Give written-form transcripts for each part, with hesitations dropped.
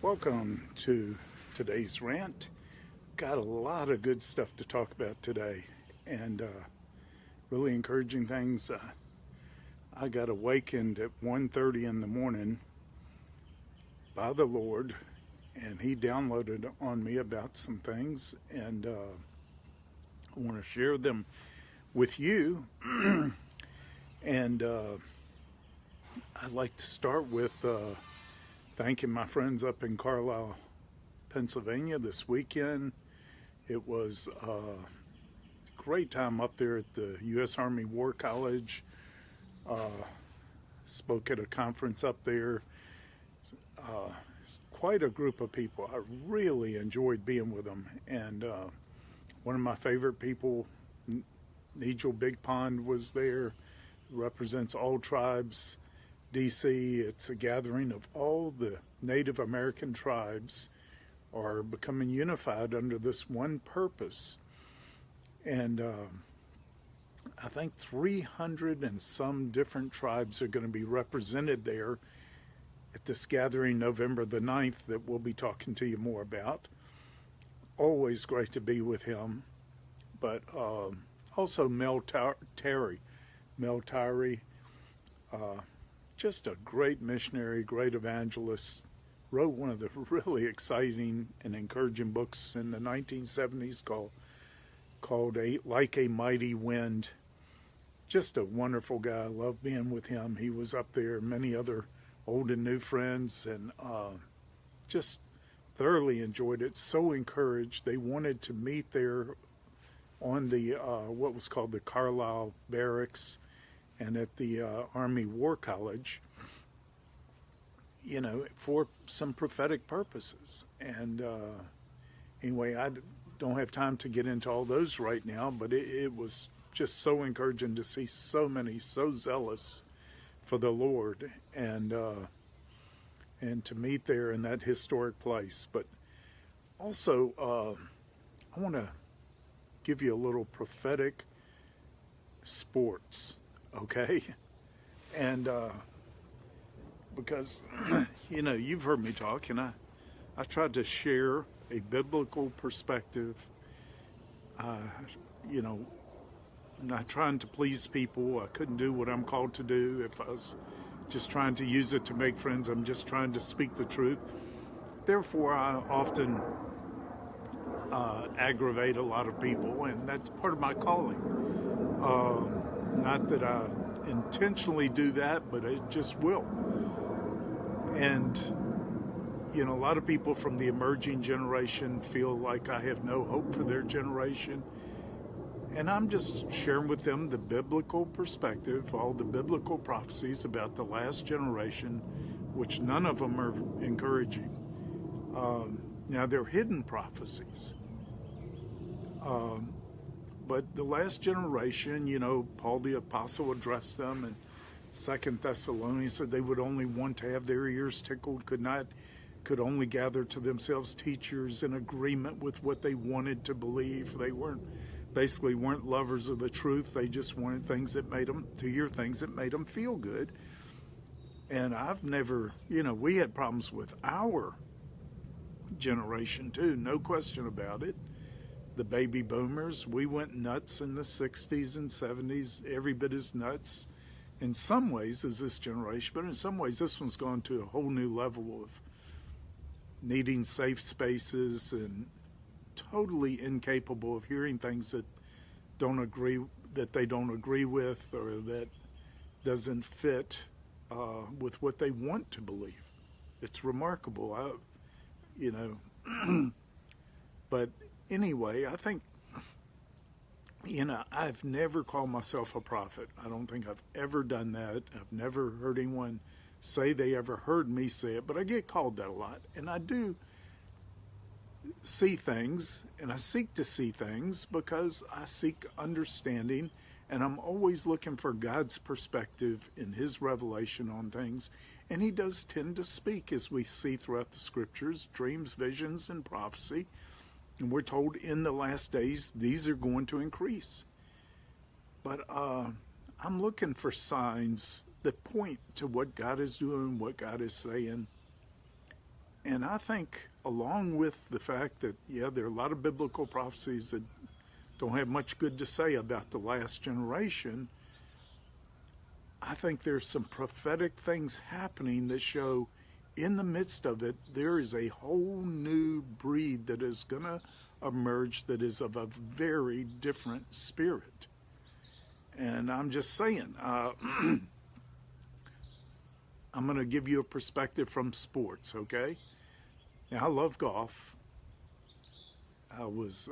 Welcome to today's rant. Got a lot of good stuff to talk about today, and really encouraging things. I got awakened at 1:30 in the morning by the Lord, and He downloaded on me about some things, and I want to share them with you. And I'd like to start with thanking my friends up in Carlisle, Pennsylvania this weekend. It was a great time up there at the U.S. Army War College. Spoke at a conference up there. Quite a group of people. I really enjoyed being with them. And one of my favorite people, Nigel Big Pond, was there. Represents all tribes. DC, it's a gathering of all the Native American tribes are becoming unified under this one purpose. And I think 300 and some different tribes are going to be represented there at this gathering November the 9th that we'll be talking to you more about. Always great to be with him. But also Mel Tyree, just a great missionary, great evangelist, wrote one of the really exciting and encouraging books in the 1970s called Like a Mighty Wind. Just a wonderful guy. I love being with him. He was up there, many other old and new friends, and just thoroughly enjoyed it. So encouraged. They wanted to meet there on the what was called the Carlisle Barracks and at the Army War College, for some prophetic purposes. And anyway, I don't have time to get into all those right now, but it was just so encouraging to see so many so zealous for the Lord, and to meet there in that historic place. But also, I want to give you a little prophetic sports. Okay, and because you've heard me talk, and I tried to share a biblical perspective. I'm not trying to please people. I couldn't do what I'm called to do if I was just trying to use it to make friends. I'm just trying to speak the truth. Therefore, I often aggravate a lot of people, and that's part of my calling. Not that I intentionally do that, but it just will. And, a lot of people from the emerging generation feel like I have no hope for their generation. And I'm just sharing with them the biblical perspective, all the biblical prophecies about the last generation, which none of them are encouraging. Now, they're hidden prophecies. But the last generation, Paul the Apostle addressed them in 2 Thessalonians, said they would only want to have their ears tickled, could only gather to themselves teachers in agreement with what they wanted to believe. They weren't lovers of the truth. They just wanted things that made them, to hear things that made them feel good. And I've never, we had problems with our generation too, no question about it. The baby boomers, we went nuts in the 60s and 70s, every bit as nuts in some ways as this generation, but in some ways this one's gone to a whole new level of needing safe spaces and totally incapable of hearing things that they don't agree with, or that doesn't fit with what they want to believe. It's remarkable, but anyway, I think, I've never called myself a prophet. I don't think I've ever done that. I've never heard anyone say they ever heard me say it, but I get called that a lot. And I do see things, and I seek to see things because I seek understanding, and I'm always looking for God's perspective in His revelation on things. And He does tend to speak, as we see throughout the scriptures, dreams, visions, and prophecy. And we're told in the last days, these are going to increase. But I'm looking for signs that point to what God is doing, what God is saying. And I think, along with the fact that, yeah, there are a lot of biblical prophecies that don't have much good to say about the last generation, I think there's some prophetic things happening that show in the midst of it, there is a whole new breed that is going to emerge that is of a very different spirit. And I'm just saying, I'm going to give you a perspective from sports, okay? Now, I love golf. I was,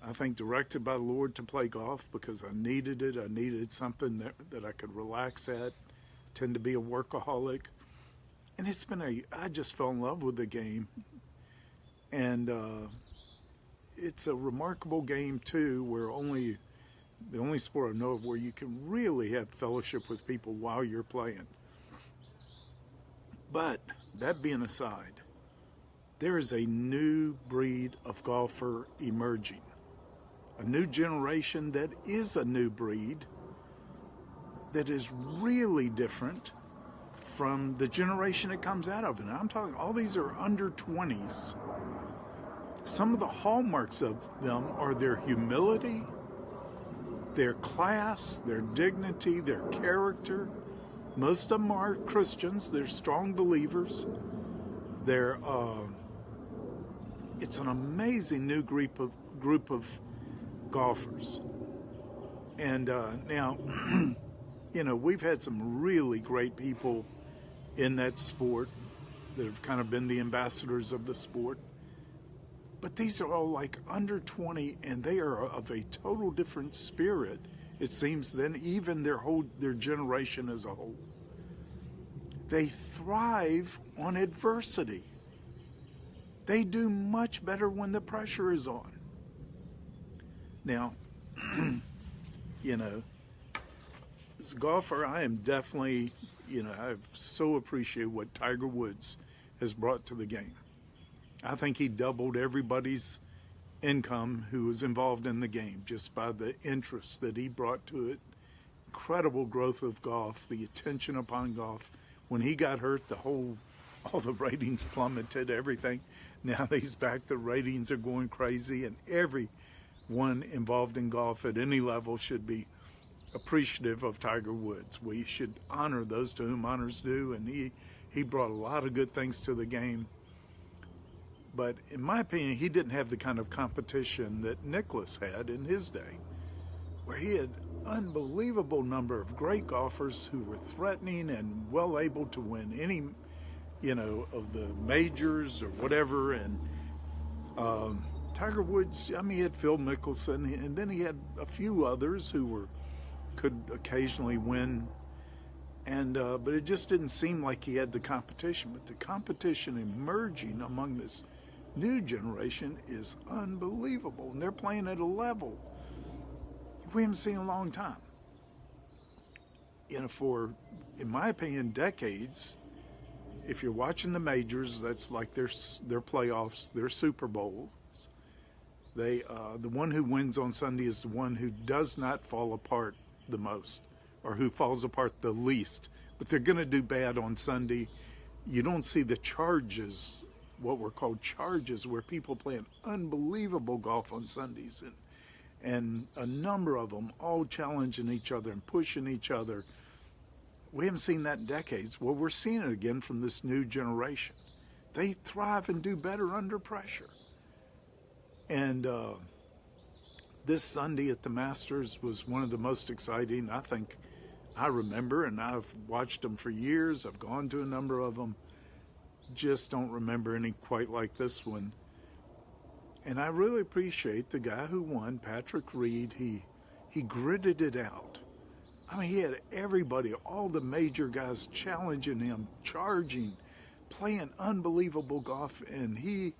I think, directed by the Lord to play golf because I needed it. I needed something that I could relax at. I tend to be a workaholic. And I just fell in love with the game. And it's a remarkable game, too, where the only sport I know of where you can really have fellowship with people while you're playing. But that being aside, there is a new breed of golfer emerging. A new generation that is a new breed that is really different from the generation it comes out of. And I'm talking, all these are under 20s. Some of the hallmarks of them are their humility, their class, their dignity, their character. Most of them are Christians. They're strong believers. It's an amazing new group of golfers. And now, we've had some really great people in that sport that have kind of been the ambassadors of the sport. But these are all like under 20, and they are of a total different spirit, it seems, than even their generation as a whole. They thrive on adversity. They do much better when the pressure is on. Now, as a golfer, I am definitely, I so appreciate what Tiger Woods has brought to the game. I think he doubled everybody's income who was involved in the game just by the interest that he brought to it. Incredible growth of golf, the attention upon golf. When he got hurt, all the ratings plummeted, everything. Now that he's back, the ratings are going crazy, and everyone involved in golf at any level should be appreciative of Tiger Woods. We should honor those to whom honors due, and he brought a lot of good things to the game. But in my opinion, he didn't have the kind of competition that Nicklaus had in his day, where he had unbelievable number of great golfers who were threatening and well able to win any, of the majors or whatever. And Tiger Woods, he had Phil Mickelson, and then he had a few others who could occasionally win. And but it just didn't seem like he had the competition. But the competition emerging among this new generation is unbelievable, and they're playing at a level we haven't seen in a long time. For, in my opinion, decades. If you're watching the majors, that's like their playoffs, their Super Bowls. The one who wins on Sunday is the one who does not fall apart the most, or who falls apart the least. But they're going to do bad on Sunday. You don't see the charges, what were called charges, where people play an unbelievable golf on Sundays, and a number of them all challenging each other and pushing each other. We haven't seen that in decades. Well, we're seeing it again from this new generation. They thrive and do better under pressure. And this Sunday at the Masters was one of the most exciting, I think, I remember, and I've watched them for years. I've gone to a number of them. Just don't remember any quite like this one. And I really appreciate the guy who won, Patrick Reed. He gritted it out. He had everybody, all the major guys challenging him, charging, playing unbelievable golf, and he,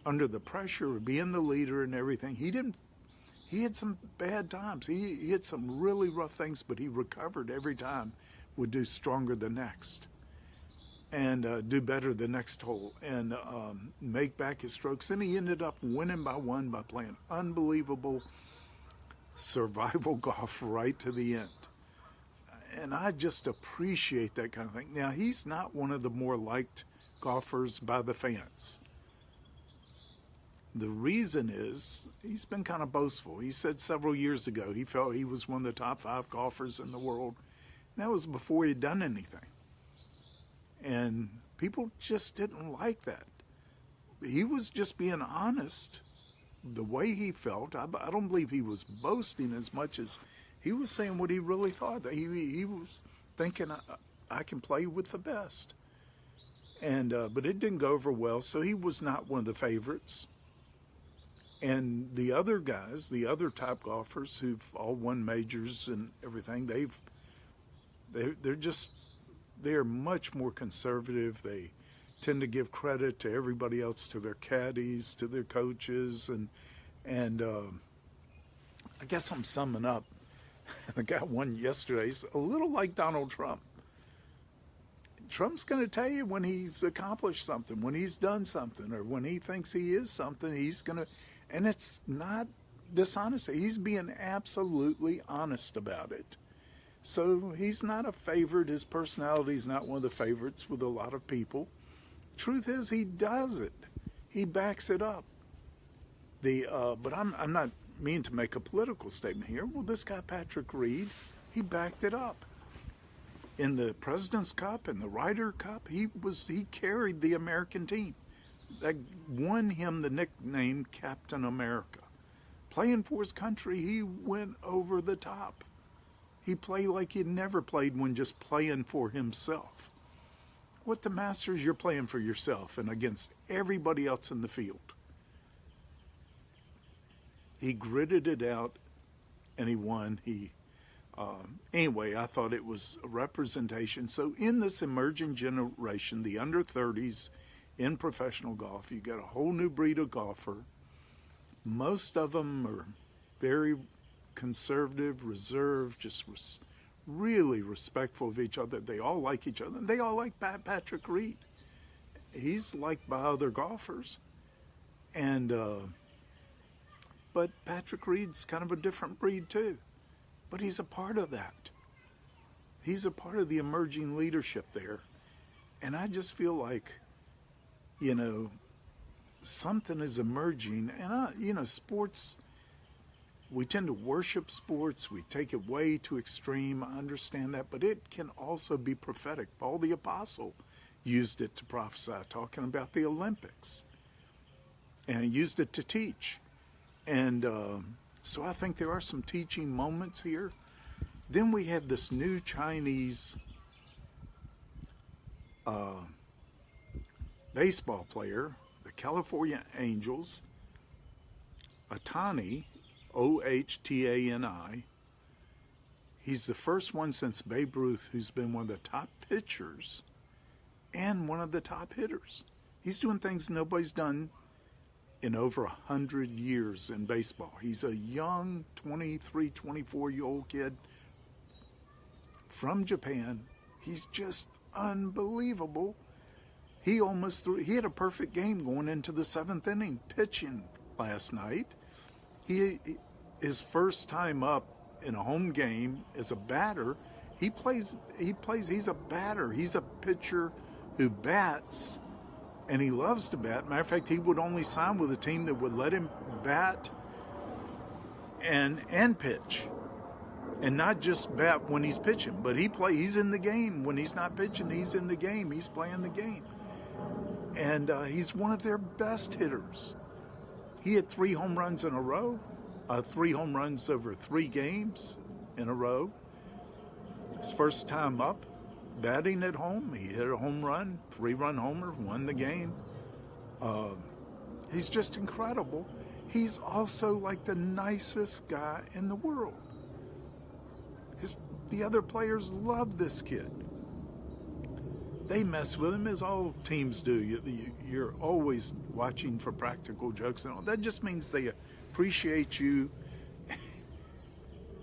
under the pressure of being the leader and everything, he had some bad times. He had some really rough things, but he recovered every time, would do stronger the next, and do better the next hole, and make back his strokes. And he ended up winning by one by playing unbelievable survival golf right to the end. And I just appreciate that kind of thing. Now, he's not one of the more liked golfers by the fans. The reason is he's been kind of boastful. He said several years ago he felt he was one of the top 5 golfers in the world. That was before he'd done anything. And people just didn't like that. He was just being honest the way he felt. I don't believe he was boasting as much as he was saying what he really thought. He was thinking, I can play with the best. And but it didn't go over well, so he was not one of the favorites. And the other guys, the other top golfers who've all won majors and everything, they're much more conservative. They tend to give credit to everybody else, to their caddies, to their coaches, and I guess I'm summing up. I got one yesterday. He's a little like Donald Trump. Trump's going to tell you when he's accomplished something, when he's done something, or when he thinks he is something, he's going to, and it's not dishonesty. He's being absolutely honest about it. So he's not a favorite. His personality's not one of the favorites with a lot of people. Truth is, he does it. He backs it up. But I'm not meaning to make a political statement here. Well, this guy Patrick Reed, he backed it up. In the President's Cup and the Ryder Cup, he carried the American team. That won him the nickname Captain America. Playing for his country, he went over the top. He played like he'd never played when just playing for himself. With the Masters, you're playing for yourself and against everybody else in the field. He gritted it out, and he won. Anyway, I thought it was a representation. So in this emerging generation, the under 30s in professional golf, you got a whole new breed of golfer. Most of them are very conservative, reserved, just really respectful of each other. They all like each other. They all like Patrick Reed. He's liked by other golfers. And but Patrick Reed's kind of a different breed too. But he's a part of that. He's a part of the emerging leadership there. And I just feel like, something is emerging. And, sports, we tend to worship sports. We take it way too extreme. I understand that. But it can also be prophetic. Paul the Apostle used it to prophesy, talking about the Olympics. And he used it to teach. And so I think there are some teaching moments here. Then we have this new Chinese baseball player, the California Angels, Ohtani, Ohtani. He's the first one since Babe Ruth who's been one of the top pitchers and one of the top hitters. He's doing things nobody's done in over 100 years in baseball. He's a young 23, 24-year-old kid from Japan. He's just unbelievable. He had a perfect game going into the 7th inning pitching last night. His first time up in a home game as a batter, he's a batter. He's a pitcher who bats, and he loves to bat. Matter of fact, he would only sign with a team that would let him bat and pitch. And not just bat when he's pitching, but he's in the game. When he's not pitching, he's in the game. He's playing the game. And he's one of their best hitters. He had 3 home runs in a row, 3 home runs over 3 games in a row. His first time up, batting at home, he hit a home run, 3-run homer, won the game. He's just incredible. He's also like the nicest guy in the world. The other players love this kid. They mess with him as all teams do. You're always watching for practical jokes and all. That just means they appreciate you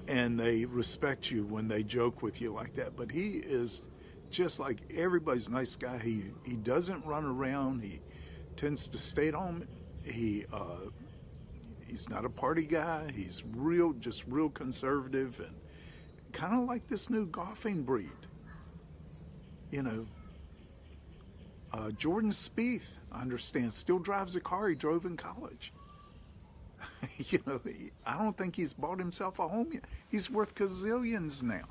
and they respect you when they joke with you like that. But he is just like everybody's a nice guy. He doesn't run around. He tends to stay at home. He's not a party guy. He's real conservative and kind of like this new golfing breed. Jordan Spieth, I understand, still drives a car he drove in college. I don't think he's bought himself a home yet. He's worth gazillions now.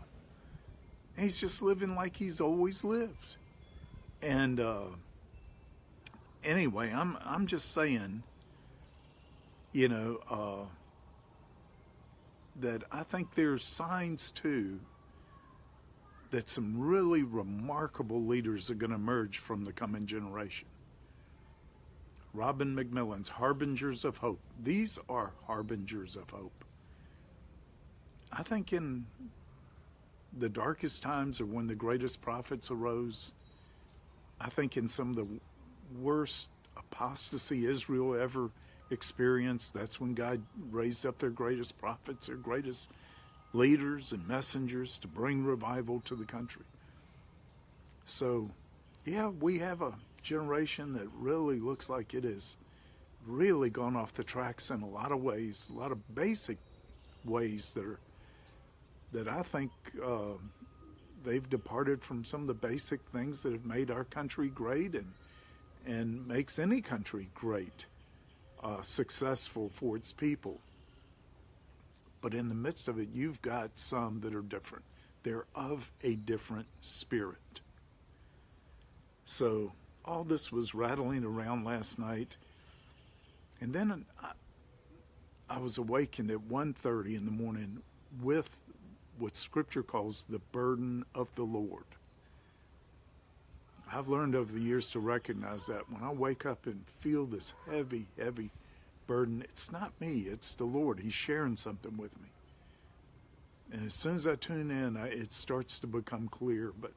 He's just living like he's always lived. And anyway, I'm just saying, that I think there's signs too that some really remarkable leaders are going to emerge from the coming generation. Robin McMillan's Harbingers of Hope. These are harbingers of hope. I think in the darkest times or when the greatest prophets arose, I think in some of the worst apostasy Israel ever experienced, that's when God raised up their greatest prophets, their greatest leaders and messengers to bring revival to the country. So, yeah, we have a generation that really looks like it has really gone off the tracks in a lot of ways, a lot of basic ways that I think they've departed from some of the basic things that have made our country great and makes any country great, successful for its people. But in the midst of it, you've got some that are different. They're of a different spirit. So all this was rattling around last night. And then I was awakened at 1:30 in the morning with what Scripture calls the burden of the Lord. I've learned over the years to recognize that when I wake up and feel this heavy, heavy burden, it's not me, it's the Lord. He's sharing something with me. And as soon as I tune in, it starts to become clear. But,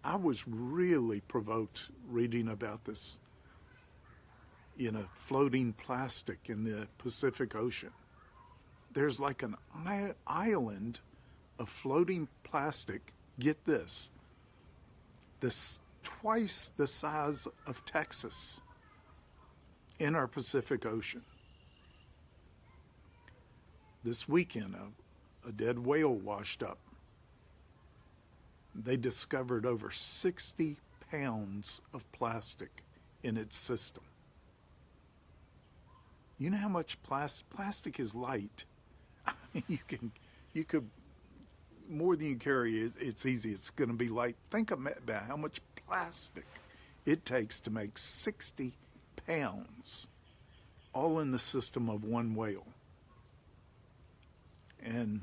I was really provoked reading about this, floating plastic in the Pacific Ocean. There's like an island of floating plastic, get this twice the size of Texas in our Pacific Ocean. This weekend, a dead whale washed up. They discovered over 60 pounds of plastic in its system. You know how much plastic is light? you could, more than you carry, it's easy. It's going to be light. Think about how much plastic it takes to make 60 pounds, all in the system of one whale. And,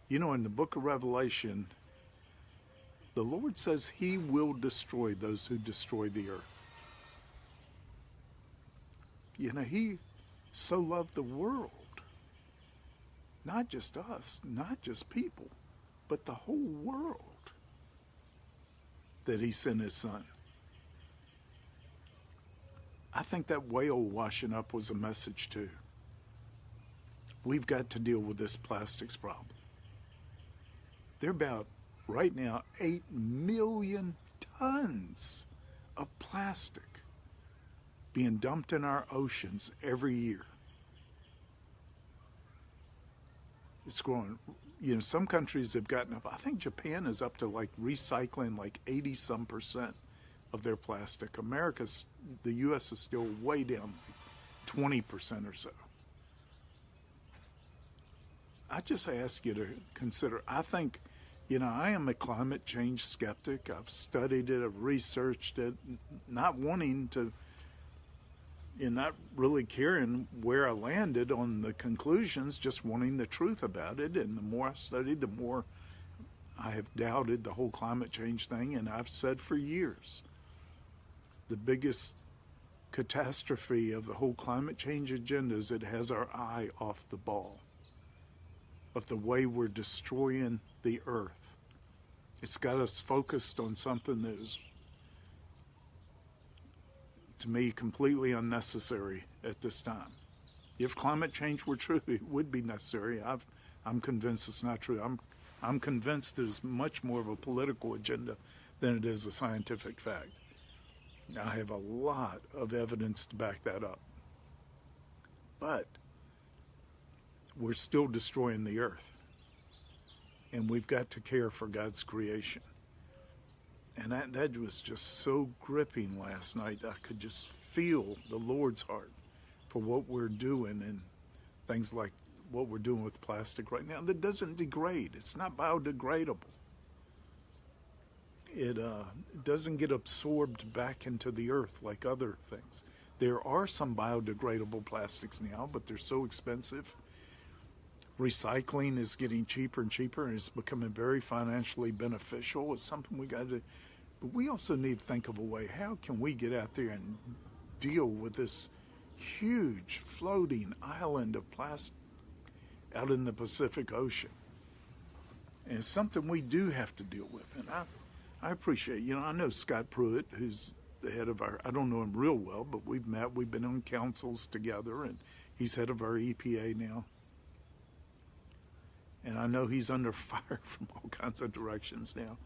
in the book of Revelation, the Lord says he will destroy those who destroy the earth. He so loved the world, not just us, not just people, but the whole world, that he sent his son. I think that whale washing up was a message too. We've got to deal with this plastics problem. There are about, right now, 8 million tons of plastic being dumped in our oceans every year. It's growing. Some countries have gotten up. I think Japan is up to recycling 80-some% of their plastic. The U.S. is still way down, 20% or so. I just ask you to consider, I think, I am a climate change skeptic. I've studied it, I've researched it, not wanting to, not really caring where I landed on the conclusions, just wanting the truth about it. And the more I studied, the more I have doubted the whole climate change thing. And I've said for years, the biggest catastrophe of the whole climate change agenda is it has our eye off the ball of the way we're destroying the earth. It's got us focused on something that is, to me, completely unnecessary at this time. If climate change were true, it would be necessary. I'm convinced it's not true. I'm convinced there's much more of a political agenda than it is a scientific fact. I have a lot of evidence to back that up. But we're still destroying the earth. And we've got to care for God's creation. And that was just so gripping last night. I could just feel the Lord's heart for what we're doing and things like what we're doing with plastic right now that doesn't degrade. It's not biodegradable. It doesn't get absorbed back into the earth like other things. There are some biodegradable plastics now, but they're so expensive. Recycling is getting cheaper and cheaper, and it's becoming very financially beneficial. It's something we got to, but we also need to think of a way. How can we get out there and deal with this huge floating island of plastic out in the Pacific Ocean? And it's something we do have to deal with. And I appreciate, I know Scott Pruitt, who's the head of I don't know him real well, but we've met, we've been on councils together, and he's head of our EPA now. And I know he's under fire from all kinds of directions now,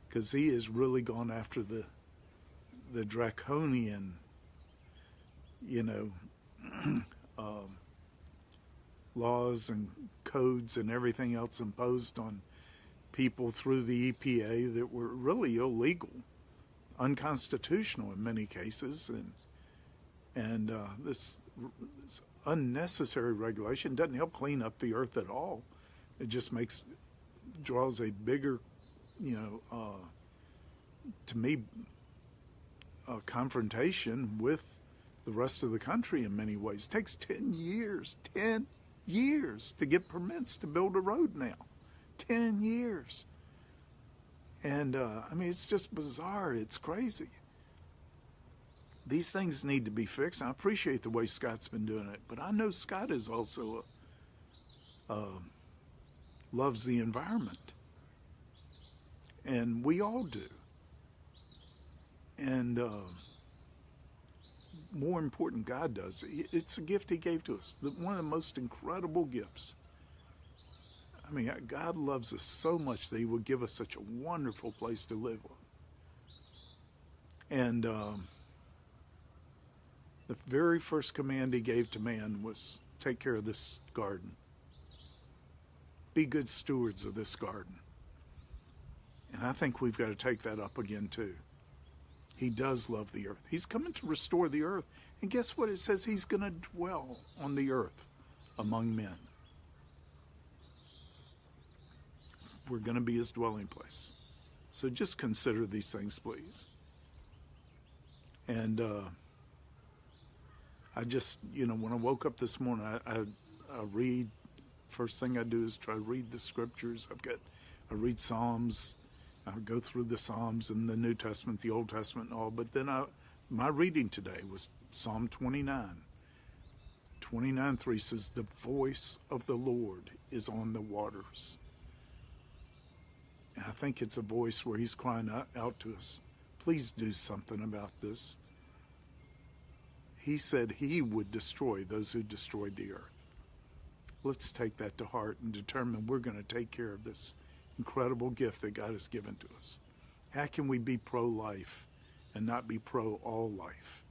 because he has really gone after the draconian, laws and codes and everything else imposed on people through the EPA that were really illegal, unconstitutional in many cases, and this unnecessary regulation doesn't help clean up the earth at all. It just draws a bigger, to me, confrontation with the rest of the country in many ways. It takes 10 years to get permits to build a road now. 10 years. And, it's just bizarre. It's crazy. These things need to be fixed. I appreciate the way Scott's been doing it, but I know Scott is also loves the environment. And we all do. And more important, God does. It's a gift he gave to us. One of the most incredible gifts. God loves us so much that he would give us such a wonderful place to live on. And the very first command he gave to man was take care of this garden. Be good stewards of this garden. And I think we've got to take that up again too. He does love the earth. He's coming to restore the earth. And guess what? It says he's going to dwell on the earth among men. We're going to be his dwelling place. So just consider these things, please. And I just, when I woke up this morning, I read. First thing I do is try to read the scriptures. I read Psalms. I go through the Psalms in the New Testament, the Old Testament, and all. But then my reading today was Psalm 29. 29:3 says, "The voice of the Lord is on the waters." And I think it's a voice where he's crying out to us, please do something about this. He said he would destroy those who destroyed the earth. Let's take that to heart and determine we're going to take care of this incredible gift that God has given to us. How can we be pro-life and not be pro-all life?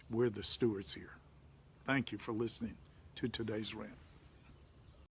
We're the stewards here. Thank you for listening to today's Rant.